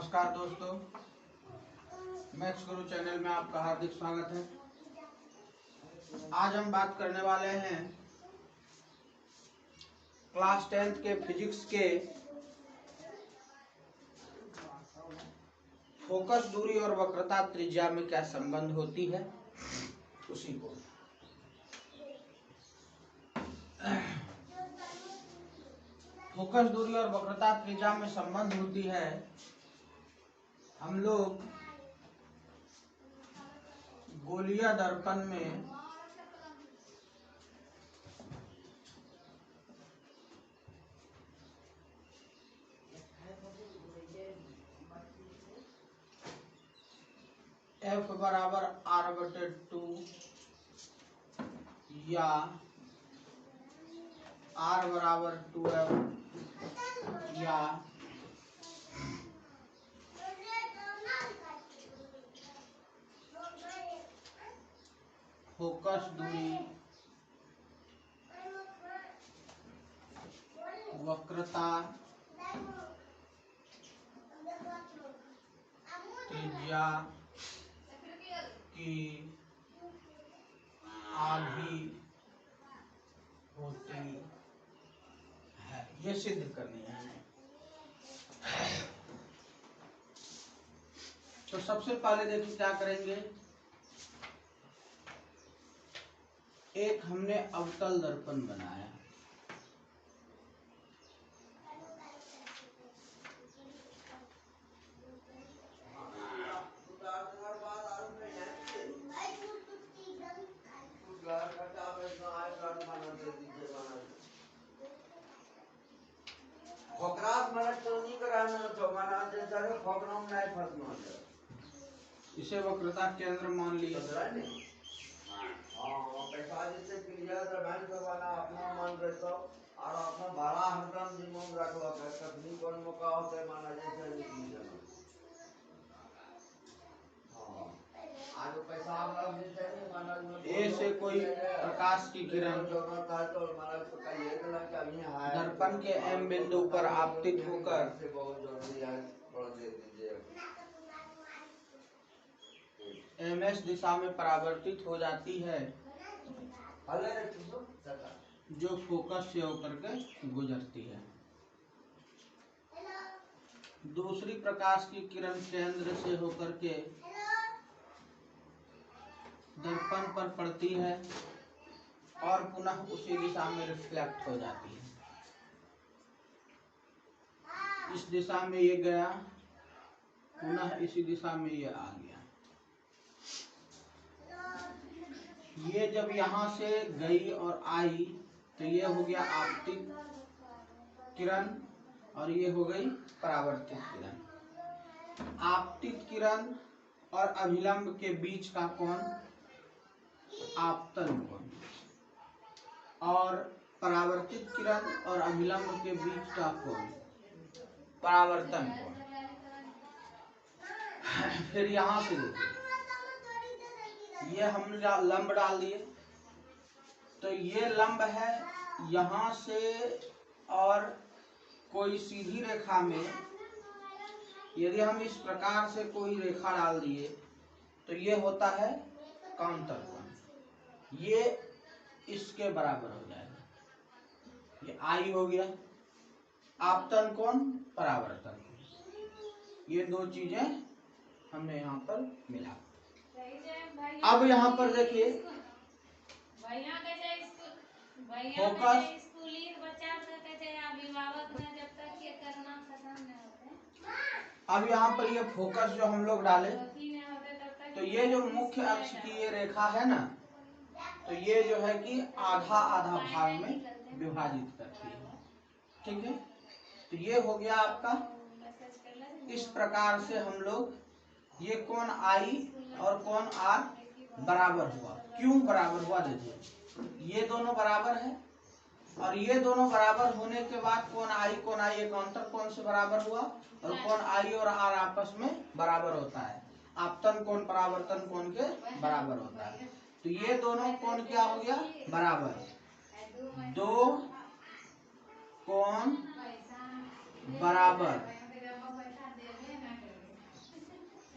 नमस्कार दोस्तों, मैथ्स गुरु चैनल में आपका हार्दिक स्वागत है। आज हम बात करने वाले हैं क्लास 10th के फिजिक्स के फोकस दूरी और वक्रता त्रिज्या में क्या संबंध होती है उसी को। फोकस दूरी और वक्रता त्रिज्या में संबंध होती है। हम लोग गोलीय दर्पण में F बराबर R/2 या R बराबर 2F या फोकस दूरी वक्रता त्रिज्या की आधी होती है, ये सिद्ध करनी है। तो सबसे पहले देखिए क्या करेंगे। एक हमने अवतल दर्पण बनाया, इसे वक्रता केंद्र मान लिया। ए से कोई प्रकाश की किरण दर्पण के एम बिंदु पर आपतित होकर एमएस दिशा में परावर्तित हो जाती है, जो फोकस से होकर के गुजरती है। दूसरी प्रकाश की किरण केंद्र से होकर के दर्पण पर पड़ती है और पुनः उसी दिशा में रिफ्लेक्ट हो जाती है। इस दिशा में ये गया, पुनः इसी दिशा में ये आ गया। ये जब यहाँ से गई और आई तो ये हो गया आपतित किरण और ये हो गई परावर्तित किरण। आपतित किरण और अभिलंब के बीच का कोण आपतन कोण और परावर्तित किरण और अभिलंब के बीच का कोण परावर्तन कोण। फिर यहाँ से देखिए, ये हमने लंब डाल दिए, तो ये लंब है यहाँ से और कोई सीधी रेखा में यदि हम इस प्रकार से कोई रेखा डाल दिए तो ये होता है काउंटर कोण। ये इसके बराबर हो जाएगा। ये आई हो गया आपतन कोण, परावर्तन कोण, ये दो चीजें हमने यहाँ पर मिला। अब यहाँ पर देखिए फोकस, अब यहाँ पर ये फोकस जो हम लोग डाले तो ये जो मुख्य अक्ष की ये रेखा है ना, तो ये जो है कि आधा आधा भाग में विभाजित करती है। ठीक है, तो ये हो गया आपका। इस प्रकार से हम लोग ये कोण आई और कोण आर बराबर हुआ। क्यों बराबर हुआ? देखिए ये दोनों बराबर है और ये दोनों बराबर होने के बाद कोण आई एक काउंटर कोण से बराबर हुआ और कोण आई और आर आपस में बराबर होता है। आपतन कोण परावर्तन कोण के बराबर होता है। तो ये दोनों कोण क्या हो गया? बराबर। दो कोण बराबर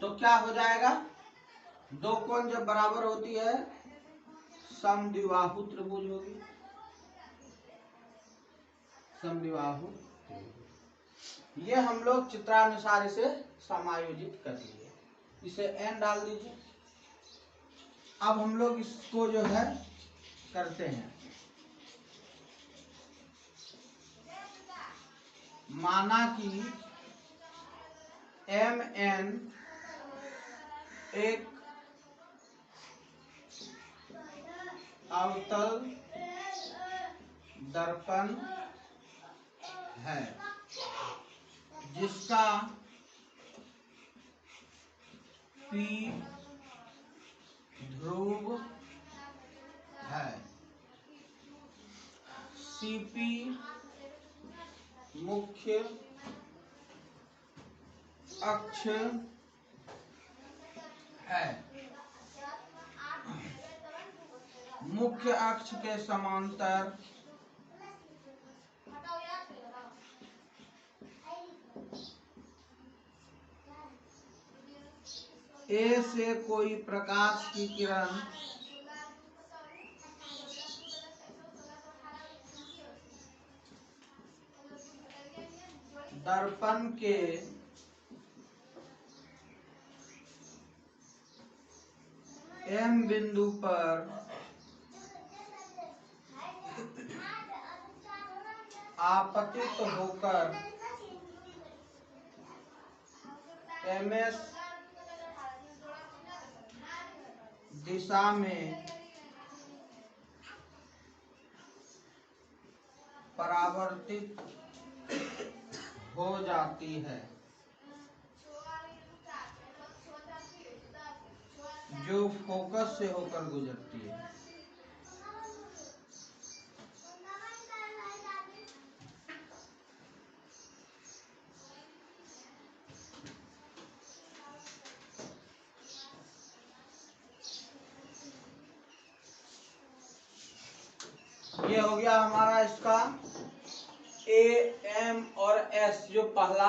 तो क्या हो जाएगा, दो कोण जब बराबर होती है समद्विबाहु त्रिभुज होगी, समद्विबाहु। ये हम लोग चित्रानुसार इसे समायोजित कर लिए, इसे n डाल दीजिए। अब हम लोग इसको जो है करते हैं, माना कि mn एक अवतल दर्पण है जिसका P ध्रुव है, CP मुख्य अक्ष है, मुख्य अक्ष के समांतर A से कोई प्रकाश की किरण दर्पण के M बिंदु पर आपतित होकर MS दिशा में परावर्तित हो जाती है, जो फोकस से होकर गुजरती है। ये हो गया हमारा इसका A, M और S, जो पहला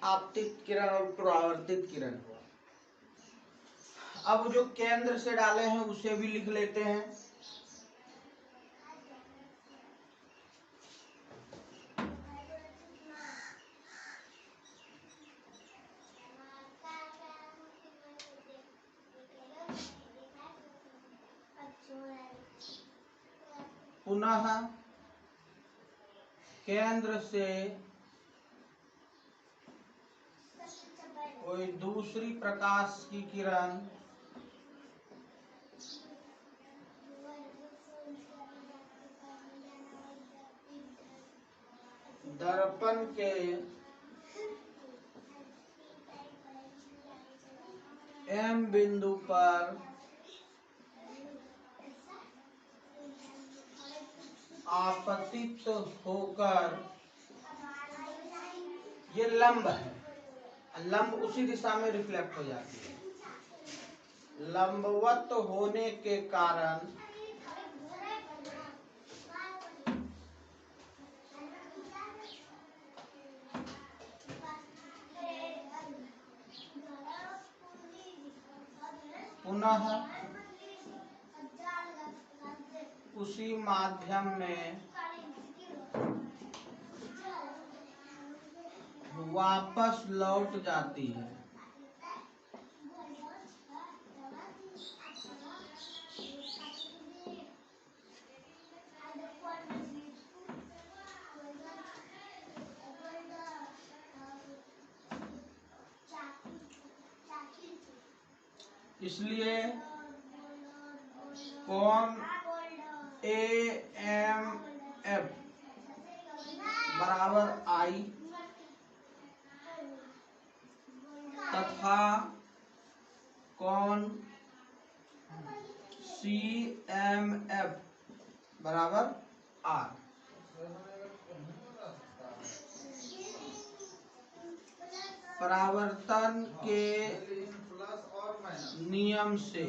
आपतित किरण और परावर्तित किरण हुआ। अब जो केंद्र से डाले हैं उसे भी लिख लेते हैं। पुनः केंद्र से कोई दूसरी प्रकाश की किरण दर्पण के M बिंदु पर आपतित होकर, ये लंब है, लंब उसी दिशा में रिफ्लेक्ट हो जाती है, लंबवत होने के कारण पुनः उसी माध्यम में वापस लौट जाती है। इसलिए कोण AMF बराबर I तथा कोण CMF बराबर R। परावर्तन के नियम से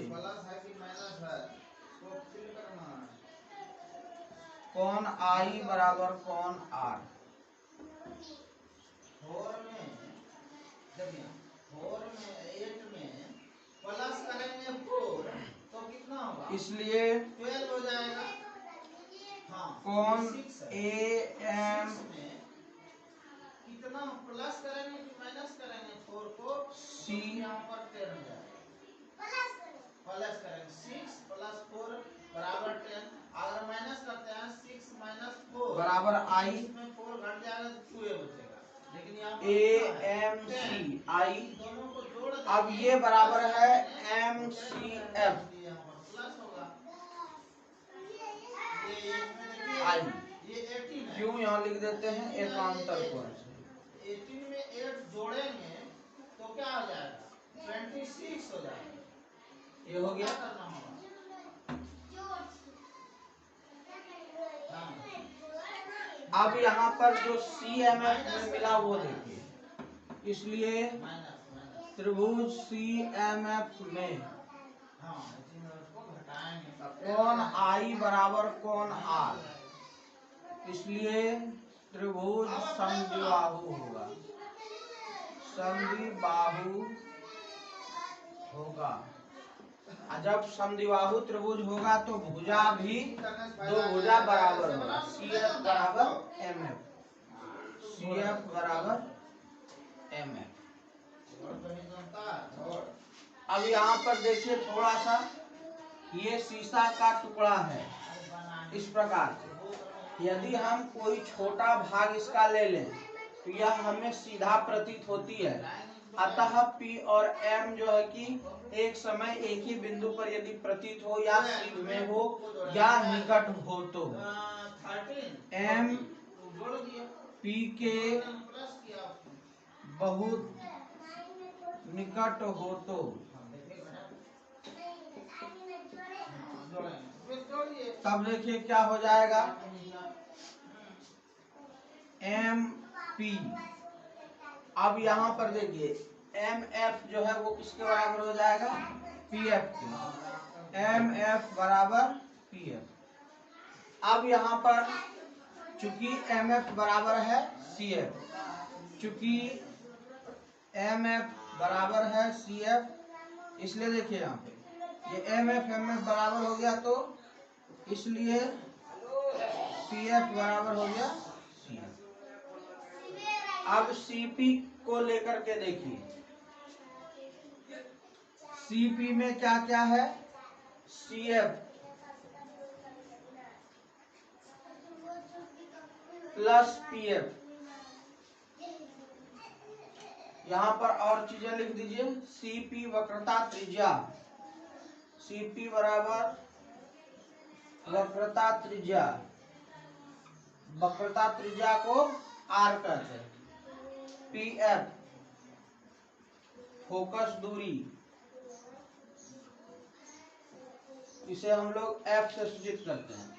कोण I बराबर कोण R। प्लस करेंगे 4 तो कितना होगा, इसलिए 12 हो जाएगा। हाँ, कोण 6 है। AM 6 में कितना प्लस करेंगे कि माइनस करेंगे 4 को, C यहाँ पर 10 हो जाएगा। प्लस करेंगे 6 प्लस 4 बराबर 10। अगर माइनस करते हैं 6 माइनस 4 बराबर I, इसमें 4 घट जाएगा तो 2a बचेगा। लेकिन यहाँ AMC I, दोनों को जोड़ देंगे, अब ये बराबर है MCF यहाँ पर प्लस होगा। ये इसमें देखिए I, ये 18 है। क्यों यहाँ लिख देते हैं एकांतर कोण से। 18 में 8 जोड़ेंगे तो क्या हो जाएगा, 26 हो जाएगा। ये हो गया। करना होगा। अब यहाँ पर जो CMF में मिला वो देखिए, इसलिए त्रिभुज CMF में कोण I बराबर कोण R, इसलिए त्रिभुज समद्विबाहु होगा, समद्विबाहु होगा। जब समद्विबाहु त्रिभुज होगा तो भुजा भी दो भुजा बराबर होगा, CF बराबर MF, CF बराबर MF। अब यहाँ पर देखिए थोड़ा सा, ये शीशा का टुकड़ा है। इस प्रकार से यदि हम कोई छोटा भाग इसका ले लें तो यह हमें सीधा प्रतीत होती है। अतः P और M जो है कि एक समय एक ही बिंदु पर यदि प्रतीत हो या सीध में हो या निकट हो तो M P के बहुत निकट हो तो तब देखिए क्या हो जाएगा, MP। अब यहाँ पर देखिए MF जो है वो किसके बराबर हो जाएगा, PF के। MF बराबर PF। अब यहाँ पर चूंकि MF बराबर है CF, चूंकि MF बराबर है CF, इसलिए देखिए यहाँ पे ये MF MF बराबर हो गया, तो इसलिए PF बराबर हो गया CF। अब CP को लेकर के देखिए, CP में क्या क्या है, CF प्लस PF। यहाँ पर और चीजें लिख दीजिए, CP वक्रता त्रिज्या, CP बराबर वक्रता त्रिज्या, वक्रता त्रिज्या को R कहते हैं। PF फोकस दूरी, इसे हम लोग F से सूचित करते हैं।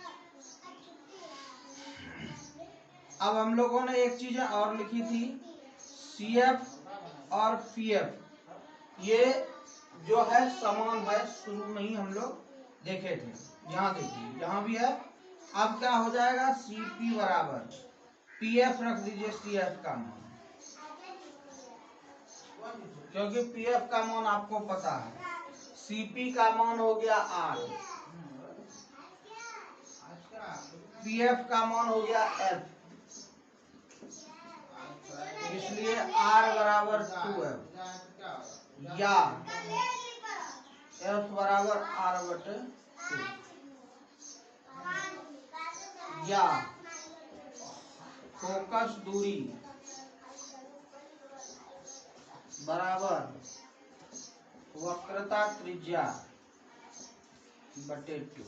अब हम लोगों ने एक चीज और लिखी थी, CF और PF ये जो है समान है, शुरू में ही हम लोग देखे थे। यहाँ देखिए यहाँ भी है। अब क्या हो जाएगा, CP बराबर PF रख दीजिए CF का मान, क्योंकि PF का मान आपको पता है। CP का मान हो गया R, PF का मान हो गया F, इसलिए R बराबर 2F या F बराबर R/2 या फोकस दूरी बराबर वक्रता त्रिज्या बटे 2।